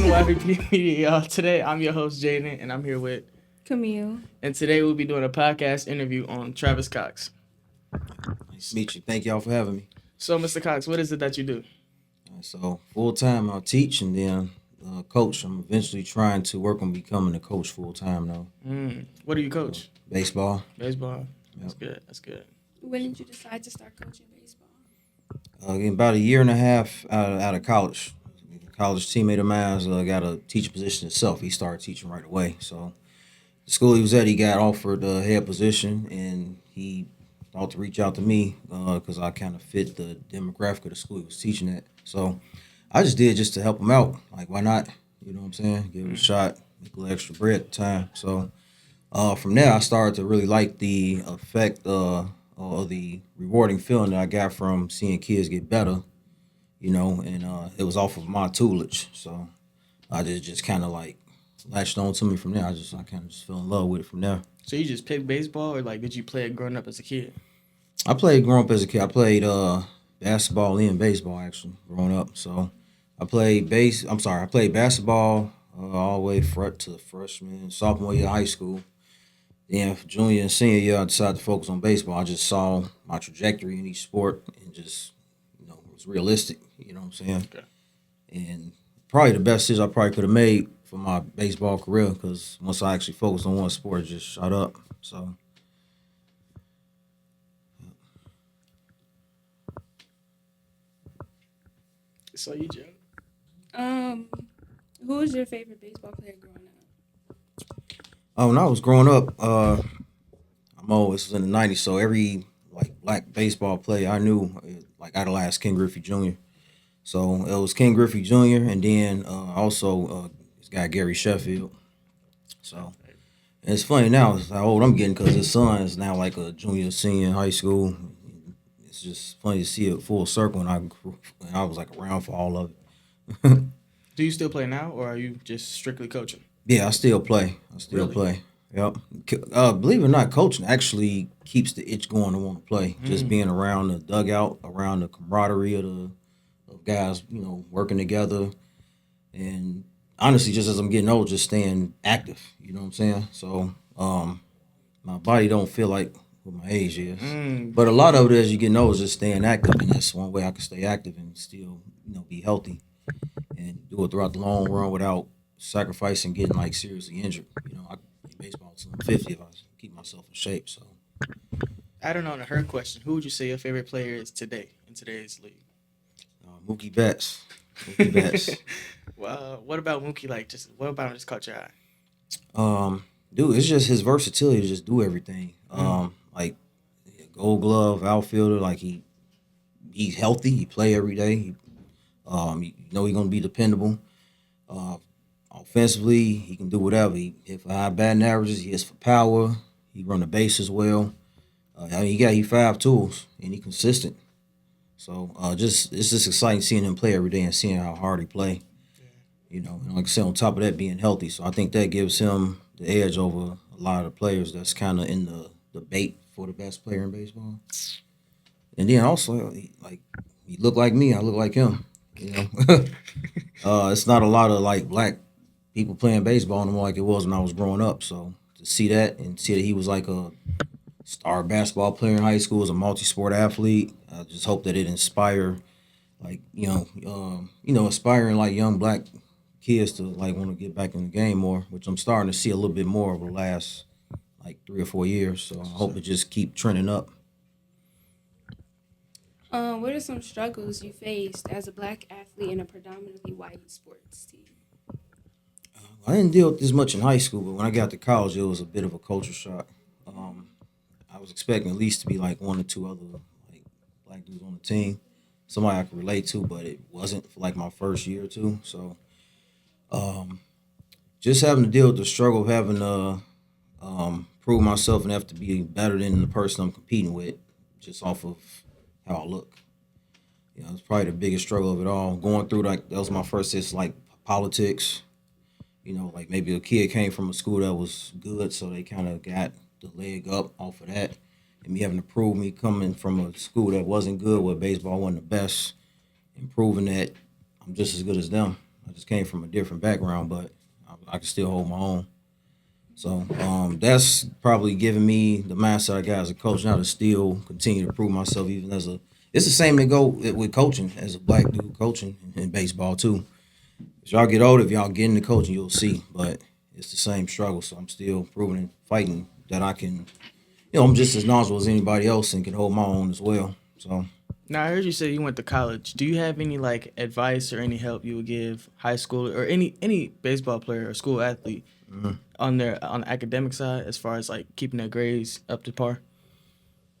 Welcome to YVP Media, y'all. Today, I'm your host, Jaden, and I'm here with Camille. And today, we'll be doing a podcast interview on Travis Cox. Nice to meet you. Thank y'all for having me. So, Mr. Cox, what is it that you do? So full time I'll teach and then coach. I'm eventually trying to work on becoming a coach full time now. What do you coach? Baseball. Baseball. That's good. That's good. When did you decide to start coaching baseball? About a year and a half out of college. A college teammate of mine got a teaching position himself. He started teaching right away. So the school he was at, he got offered a head position, and he thought to reach out to me because I kind of fit the demographic of the school he was teaching at. So I just did just to help him out. Like, why not? You know what I'm saying? Give it a shot, make a little extra bread at the time. So from there, I started to really like the effect or the rewarding feeling that I got from seeing kids get better, and it was off of my tutelage. So I just kind of like latched on to me from there. I kind of just fell in love with it from there. So, you just picked baseball, or did you play it growing up as a kid? I played growing up as a kid. I played basketball and baseball actually growing up. So I played basketball all the way to freshman, sophomore year of high school. Then for junior and senior year, I decided to focus on baseball. I just saw my trajectory in each sport and just, it was realistic. You know what I'm saying? Okay. And probably the best decision I probably could have made for my baseball career because once I actually focused on one sport, it just shot up. So. So, you, Joe? Who was your favorite baseball player growing up? When I was growing up, I'm always in the '90s, so every black baseball player I knew idolized Ken Griffey Jr. So it was Ken Griffey Jr. and then also this guy Gary Sheffield. So and it's funny now is how old I'm getting because his son is now like a junior, senior in high school. It's just funny to see it full circle, and I was like around for all of it. Do you still play now, or are you just strictly coaching? Yeah, I still play. Really? Play. Yep. Believe it or not, coaching actually keeps the itch going to want to play. Just being around the dugout, around the camaraderie of guys, working together, and honestly, just as I'm getting old, just staying active. You know what I'm saying? So, my body don't feel like what my age is, but a lot of it as you get old is just staying active, and that's one way I can stay active and still, be healthy and do it throughout the long run without sacrificing getting seriously injured. I play baseball until I'm 50 if I keep myself in shape. So Adding on to her question, who would you say your favorite player is today in today's league? Mookie Betts. Mookie Betts. Well, what about Mookie? What about him just caught your eye? Dude, it's just his versatility to just do everything. Gold Glove outfielder. He's healthy. He play every day. He's gonna be dependable. Offensively, he can do whatever. He hit for high batting averages. He hits for power. He run the bases well. He 5 tools and he consistent. So it's just exciting seeing him play every day and seeing how hard he play. And like I said, on top of that, being healthy. So I think that gives him the edge over a lot of players that's kind of in the debate for the best player in baseball. And then also, he look like me. I look like him. It's not a lot of black people playing baseball anymore like it was when I was growing up. So to see that and see that he was like a star basketball player in high school, as a multi-sport athlete, I just hope that it inspire, inspiring young black kids to want to get back in the game more, which I'm starting to see a little bit more over the last 3 or 4 years. So I hope it just keep trending up. What are some struggles you faced as a black athlete in a predominantly white sports team? I didn't deal with this much in high school, but when I got to college, it was a bit of a culture shock. I was expecting at least to be 1 or 2 other black dudes on the team, somebody I could relate to, but it wasn't for my first year or two. So, just having to deal with the struggle of having to prove myself and have to be better than the person I'm competing with, just off of how I look. It's probably the biggest struggle of it all. Going through that was my first taste politics. Maybe a kid came from a school that was good, so they kind of got the leg up off of that. And me having to prove me coming from a school that wasn't good, where baseball wasn't the best, and proving that I'm just as good as them. I just came from a different background, but I can still hold my own. So that's probably giving me the mindset I got as a coach now to still continue to prove myself even as a. It's the same to go with coaching as a black dude coaching in baseball too. As y'all get older, if y'all get into coaching, you'll see. But it's the same struggle. So I'm still proving and fighting that I can. I'm just as knowledgeable as anybody else and can hold my own as well. So. Now I heard you say you went to college. Do you have any like advice or any help you would give high school or any baseball player or school athlete on the academic side as far as like keeping their grades up to par?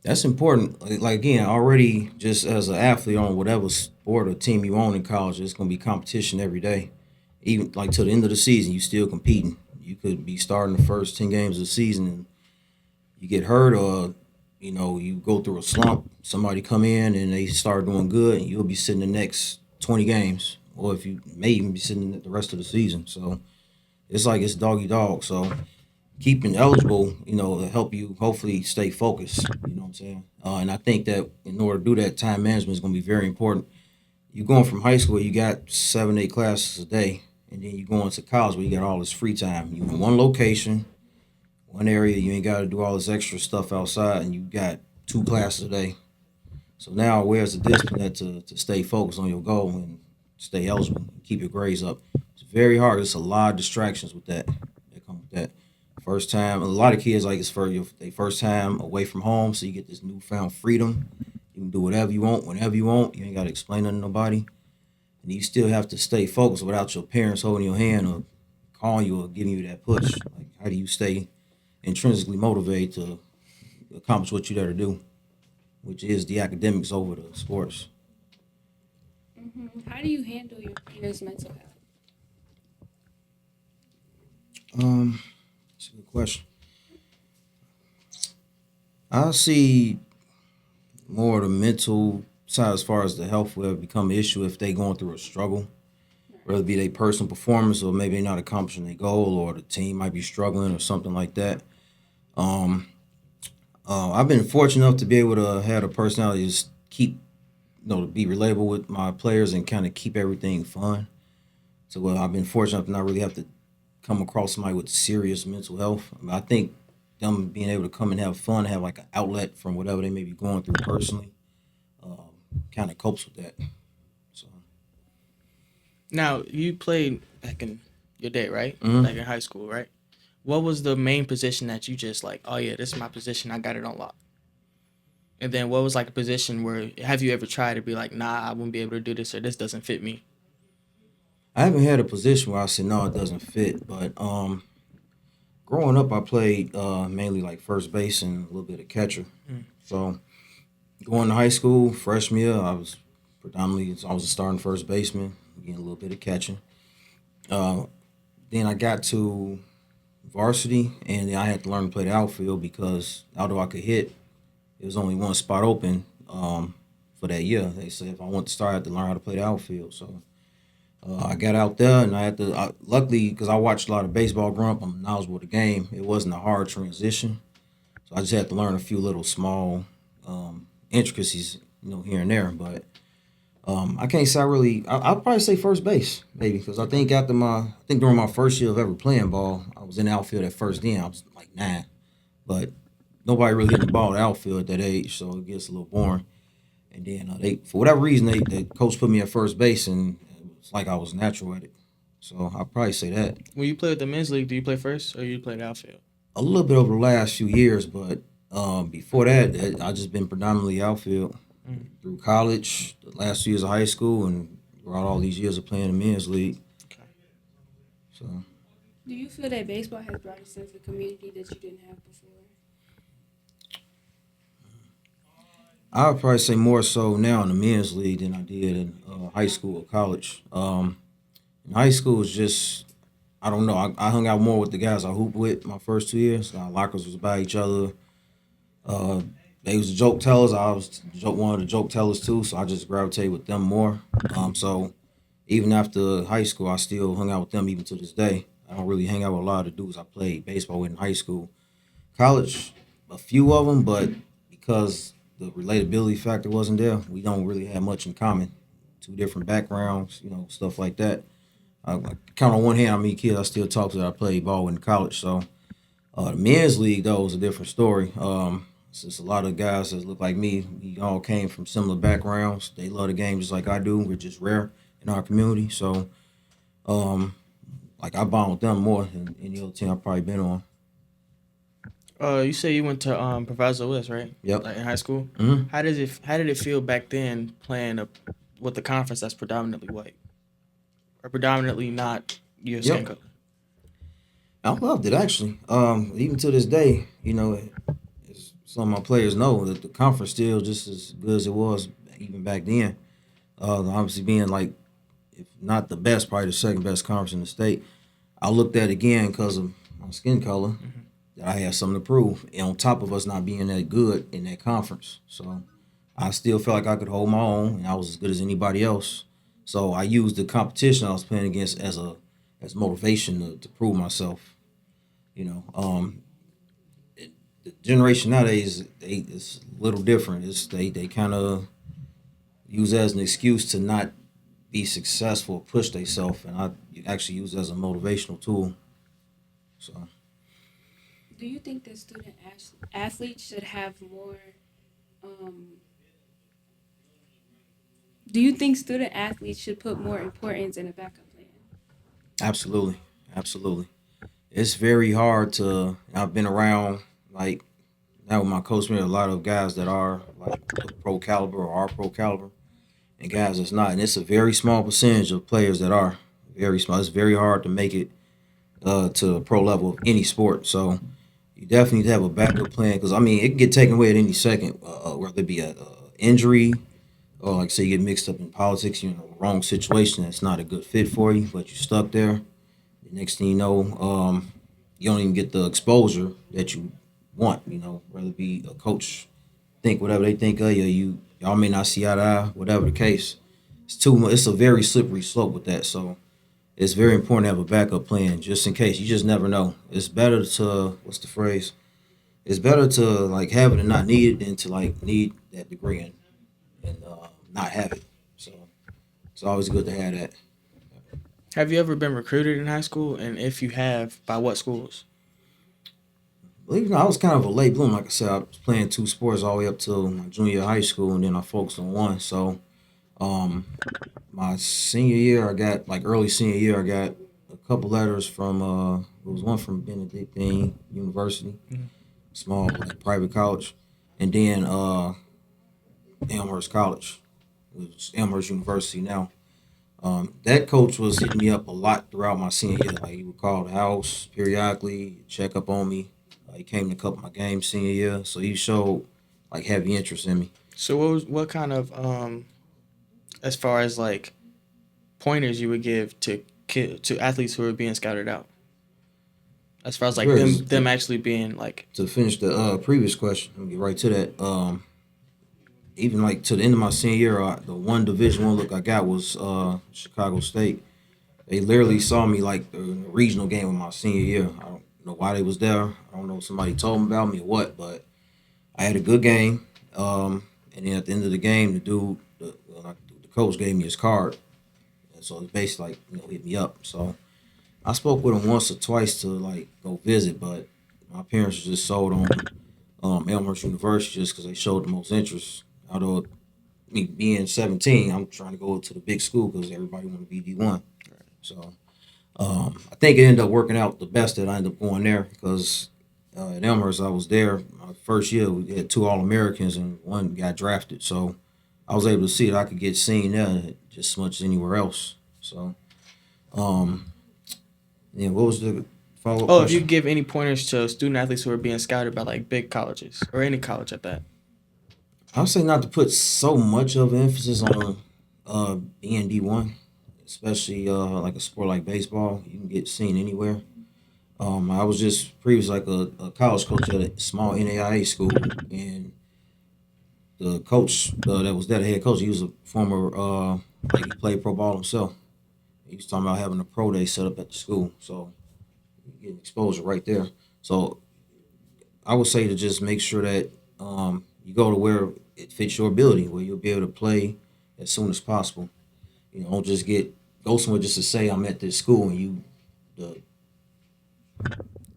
That's important. Like again, already just as an athlete on whatever sport or team you own in college, there's gonna be competition every day. Even like to the end of the season, you still competing. You could be starting the first 10 games of the season and you get hurt, or you go through a slump. Somebody come in and they start doing good, and you'll be sitting the next 20 games, or if you may even be sitting the rest of the season. So it's like it's doggy dog. So keeping eligible, to help you hopefully stay focused. You know what I'm saying? And I think that in order to do that, time management is going to be very important. You're going from high school, you got 7, 8 classes a day, and then you go into college where you got all this free time. You in one location, one area, you ain't got to do all this extra stuff outside, and you got 2 classes a day. So now, where's the discipline to stay focused on your goal and stay eligible, keep your grades up? It's very hard. There's a lot of distractions with that come with that. First time, a lot of kids like it's for their first time away from home, so you get this newfound freedom. You can do whatever you want, whenever you want. You ain't got to explain nothing to nobody, and you still have to stay focused without your parents holding your hand or calling you or giving you that push. Like, how do you stay intrinsically motivated to accomplish what you're there to do, which is the academics over the sports? How do you handle your players' mental health? That's a good question. I see more of the mental side as far as the health will become an issue if they going through a struggle, whether it be their personal performance or maybe they're not accomplishing their goal or the team might be struggling or something like that. I've been fortunate enough to be able to have a personality just keep, to be relatable with my players and kind of keep everything fun. So I've been fortunate enough to not really have to come across somebody with serious mental health. I think them being able to come and have fun, have like an outlet from whatever they may be going through personally, kind of copes with that. So. Now you played back in your day, right? Mhm. Like in high school, right? What was the main position that you just like? Oh yeah, this is my position. I got it on lock. And then what was like a position where have you ever tried to be like, nah, I wouldn't be able to do this or this doesn't fit me? I haven't had a position where I said no, it doesn't fit. But growing up, I played mainly like first base and a little bit of catcher. So going to high school, freshman year, I was a starting first baseman, getting a little bit of catching. Then I got to varsity, and then I had to learn to play the outfield because although I could hit, there was only one spot open for that year. They said if I want to start, I had to learn how to play the outfield. So I got out there, and I had to. Luckily, because I watched a lot of baseball growing up, I'm knowledgeable of the game. It wasn't a hard transition, so I just had to learn a few little small intricacies, here and there. But I can't say I really. I'll probably say first base, maybe, because I think during my first year of ever playing ball, I was in the outfield at first. Then I was like 9, but nobody really hit the ball at outfield at that age, so it gets a little boring. And then they, for whatever reason, the coach put me at first base, and it's like I was natural at it. So I'll probably say that. When you play with the men's league, do you play first or you play the outfield? A little bit over the last few years, but before that, I just been predominantly outfield through college, the last 2 years of high school, and throughout all these years of playing the men's league. Okay. So Do you feel that baseball has brought a sense of community that you didn't have before? I would probably say more so now in the men's league than I did in high school or college. In high school, was just I don't know. I hung out more with the guys I hooped with my first 2 years. Our lockers was by each other. Uh, they was the joke tellers. I was one of the joke tellers too, so I just gravitated with them more. So even after high school, I still hung out with them even to this day. I don't really hang out with a lot of the dudes I played baseball with in high school. College, a few of them, but because the relatability factor wasn't there, we don't really have much in common. 2 different backgrounds, stuff like that. I count on one hand how many kids I still talk to that I played ball in college. So the men's league though is a different story. It's a lot of guys that look like me. We all came from similar backgrounds. They love the game just like I do. We're just rare in our community. So um, like I bond with them more than any other team I've probably been on. You say you went to Proviso West, right? Yep. Like in high school. hmm How did it feel back then playing with a conference that's predominantly white or predominantly not your skin Yep. color? I loved it actually. Even to this day, as some of my players know that the conference still just as good as it was even back then. Obviously being like, if not the best, probably the second best conference in the state. I looked at it again because of my skin color that I had something to prove. And on top of us not being that good in that conference. So I still felt like I could hold my own and I was as good as anybody else. So I used the competition I was playing against as motivation to prove myself. You know, the generation nowadays it's a little different. They kind of use that as an excuse to not be successful, push themselves, and I actually use it as a motivational tool. So Do you think that athletes should have more? Um, do you think student athletes should put more importance in a backup plan? absolutely, absolutely, it's very hard to. I've been around like now with my coach, a lot of guys that are like pro caliber or are pro caliber, and guys that's not, and it's a very small percentage of players that are very small. It's very hard to make it to the pro level of any sport. So you definitely need to have a backup plan because I mean it can get taken away at any second, whether it be a injury or like say you get mixed up in politics, you're in the wrong situation that's not a good fit for you, but you're stuck there. The next thing you know, you don't even get the exposure that you want. Whether it be a coach think whatever they think of you, y'all may not see eye to eye, whatever the case. It's too much. It's a very slippery slope with that. So it's very important to have a backup plan just in case. You just never know. It's better to what's the phrase? It's better to like have it and not need it than to like need that degree and not have it. So it's always good to have that. Have you ever been recruited in high school? And if you have, by what schools? Believe it or not, I was kind of a late bloomer. Like I said, I was playing two sports all the way up till my junior year of high school, and then I focused on one. So um, my senior year, I got like early senior year, I got a couple letters from it was one from Benedictine University, small like private college, and then Elmhurst College, which is Elmhurst University now. That coach was hitting me up a lot throughout my senior year. Like he would call the house periodically, check up on me. He came to a couple of my games senior year, so he showed like heavy interest in me. So what kind of as far as like pointers you would give to athletes who are being scouted out? As far as like Whereas them actually being like to finish the previous question, let me get right to that. Even like to the end of my senior year, the one Division One look I got was Chicago State. They literally saw me like the regional game of my senior year. I don't know why they was there. I don't know if somebody told them about me or what, but I had a good game. And then at the end of the game, the coach gave me his card. And so it's basically like, hit me up. So I spoke with him once or twice to like go visit, but my parents were just sold on Elmhurst University just because they showed the most interest. Although me being 17, I'm trying to go to the big school because everybody want to be D1. So I think it ended up working out the best that I ended up going there because at Elmhurst I was there my first year. We had two All-Americans and one got drafted. So I was able to see that I could get seen there just as much as anywhere else. So yeah, what was the follow-up oh, if you question? give any pointers to student athletes who are being scouted by like big colleges or any college at that. I would say not to put so much of an emphasis on being D1, especially like a sport like baseball. You can get seen anywhere. I was just previously like a college coach at a small NAIA school, and the coach that was there, the head coach, he was a former like he played pro ball himself. He was talking about having a pro day set up at the school, so you get exposure right there. So I would say to just make sure that you go to where it fits your ability, where you'll be able to play as soon as possible. Don't just get go somewhere just to say I'm at this school and you the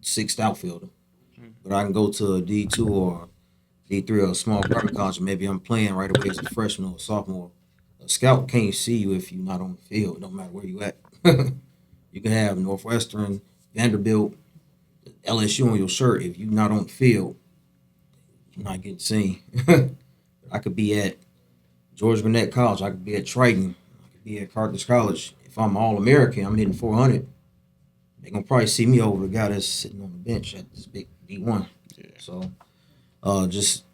sixth outfielder. But I can go to a D2 or D3 or a small private college and maybe I'm playing right away as a freshman or a sophomore. A scout can't see you if you're not on the field, no matter where you at. You can have Northwestern, Vanderbilt, LSU on your shirt. If you're not on the field, you're not getting seen. I could be at George Gwinnett College. I could be at Triton. I could be at Carthage College. If I'm All-American, I'm hitting 400. They're going to probably see me over the guy that's sitting on the bench at this big D1. Yeah. So just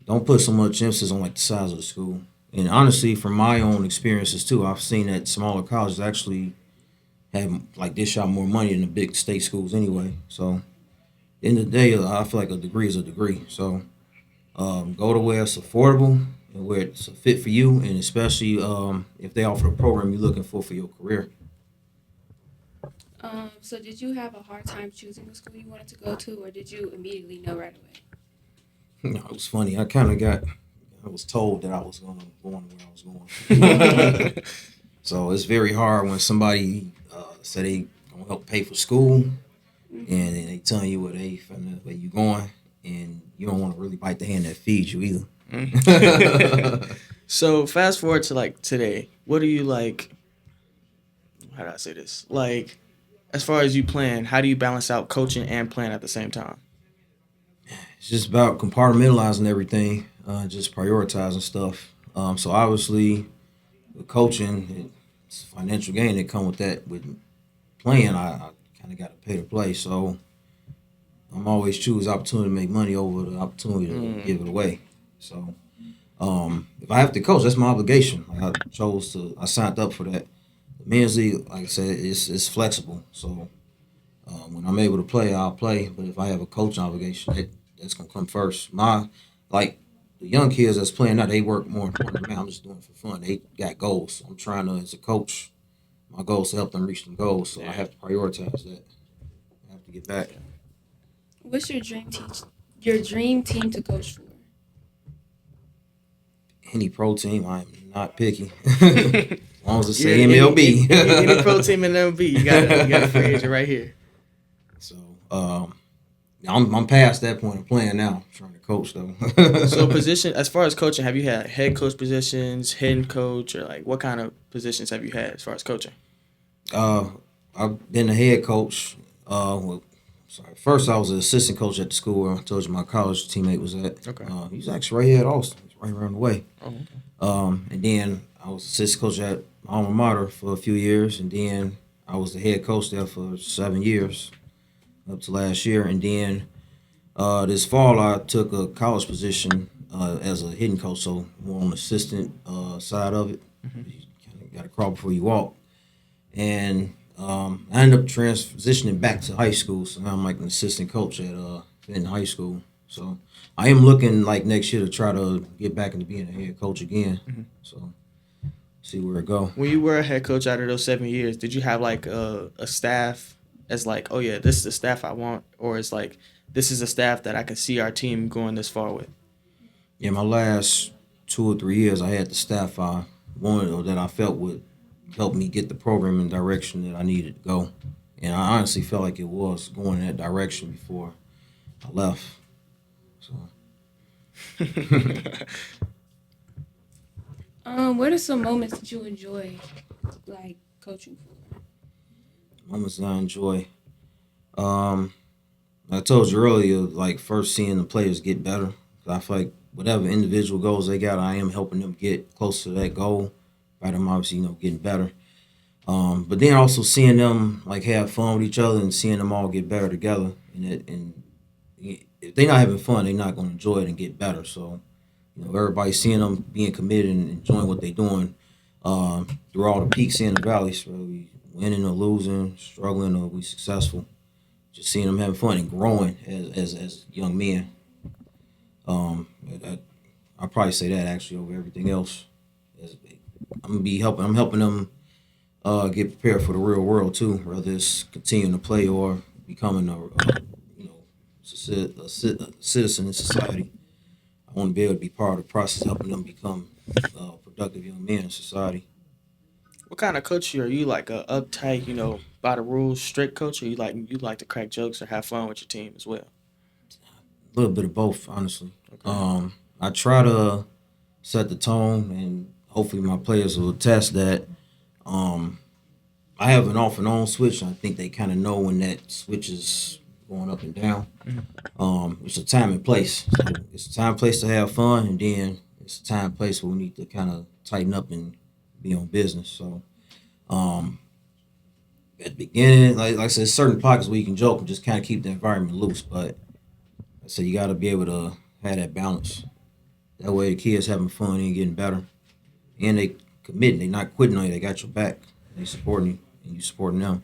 don't put so much emphasis on like the size of the school. And honestly, from my own experiences too, I've seen that smaller colleges actually have like dish out more money than the big state schools anyway. So at the end of the day, I feel like a degree is a degree. So go to where it's affordable and where it's a fit for you, and especially if they offer the program you're looking for your career. So did you have a hard time choosing the school you wanted to go to, or did you immediately know right away? It was funny. I was told that I was going where I was going. So it's very hard when somebody say they gonna help pay for school, and they telling you where you going, and you don't want to really bite the hand that feeds you either. So fast forward to like today, what do you like? How do I say this? Like, as far as you plan, how do you balance out coaching and playing at the same time? It's just about compartmentalizing everything, just prioritizing stuff. So obviously, with coaching, it's financial gain that come with that. With playing, I kind of got to pay to play. So I'm always choose opportunity to make money over the opportunity to give it away. So if I have to coach, that's my obligation. Like I signed up for that. The men's league, like I said, it's flexible. So when I'm able to play, I'll play. But if I have a coaching obligation, that's gonna come first. Like the young kids that's playing now, they work more important than me. I'm just doing it for fun. They got goals. So I'm trying to, as a coach, my goal is to help them reach them goals. So I have to prioritize that. I have to get back. What's your dream team to coach for? Any pro team, I'm not picky. As long as it say MLB. Any pro team in MLB, you got a free agent right here. So I'm past that point of playing now. I'm trying to coach though. So position, as far as coaching, have you had head coach positions, head coach, or like what kind of positions have you had as far as coaching? I've been a head coach. First I was an assistant coach at the school where I told you my college teammate was at. Okay. He's actually right here at Austin. He's right around the way. Oh, okay. And then I was assistant coach at my alma mater for a few years, and then I was the head coach there for 7 years, up to last year. And then this fall I took a college position as a hitting coach, so more on the assistant side of it. Mm-hmm. You kind of got to crawl before you walk. And I ended up transitioning back to high school, so now I'm like an assistant coach at in high school. So I am looking like next year to try to get back into being a head coach again. Mm-hmm. So see where it go. When you were a head coach out of those 7 years, did you have like a staff as like, oh yeah, this is the staff I want, or it's like this is a staff that I can see our team going this far with? Yeah, my last 2 or 3 years, I had the staff I wanted or that I felt would help me get the program in the direction that I needed to go. And I honestly felt like it was going in that direction before I left. So. What are some moments that you enjoy, like, coaching for? Moments that I enjoy. I told you earlier, like, first seeing the players get better. I feel like whatever individual goals they got, I am helping them get closer to that goal. By them obviously, getting better. But then also seeing them like have fun with each other and seeing them all get better together. And if they're not having fun, they're not going to enjoy it and get better. So, everybody seeing them being committed and enjoying what they're doing through all the peaks and the valleys, whether we winning or losing, struggling or we successful. Just seeing them having fun and growing as young men. I'll probably say that actually over everything else. I'm helping them get prepared for the real world too, whether it's continuing to play or becoming a citizen in society. I want to be able to be part of the process, helping them become productive young men in society. What kind of coach are you? Like a uptight, by the rules, strict coach, or you like to crack jokes or have fun with your team as well? A little bit of both, honestly. Okay. I try to set the tone, and hopefully my players will test that. Um, I have an off and on switch. And I think they kind of know when that switch is going up and down. It's a time and place. So it's a time and place to have fun, and then it's a time and place where we need to kind of tighten up and be on business. So um, at the beginning, like I said, certain pockets where you can joke and just kind of keep the environment loose. But I said you got to be able to have that balance. That way the kids having fun and getting better, and they committing. They not quitting on you. They got your back. They supporting you, and you supporting them.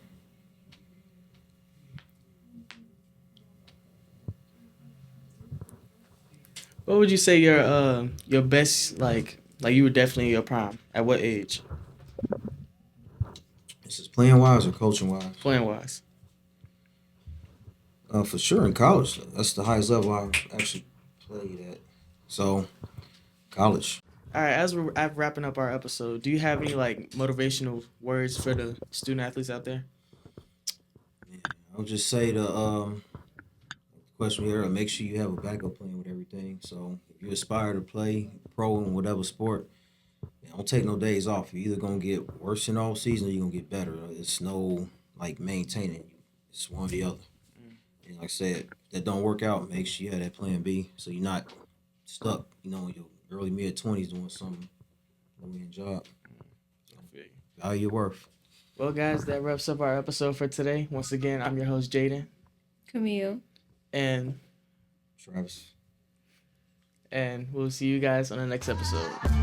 What would you say your best like you were definitely in your prime? At what age? This is playing wise or coaching wise. Playing wise. For sure in college. That's the highest level I've actually played at. So college. All right, as we're wrapping up our episode, do you have any like motivational words for the student athletes out there? I would just say the question here, make sure you have a backup plan with everything. So if you aspire to play pro in whatever sport, don't take no days off. You're either gonna get worse in all season or you're gonna get better. It's no like maintaining. It's one or the other. And like I said, if that don't work out, make sure you have that plan B so you're not stuck, in your early mid-20s doing something, no job. Value your worth. Well, guys, that wraps up our episode for today. Once again, I'm your host, Jaden. Camille. And Travis. we'll see you guys on the next episode.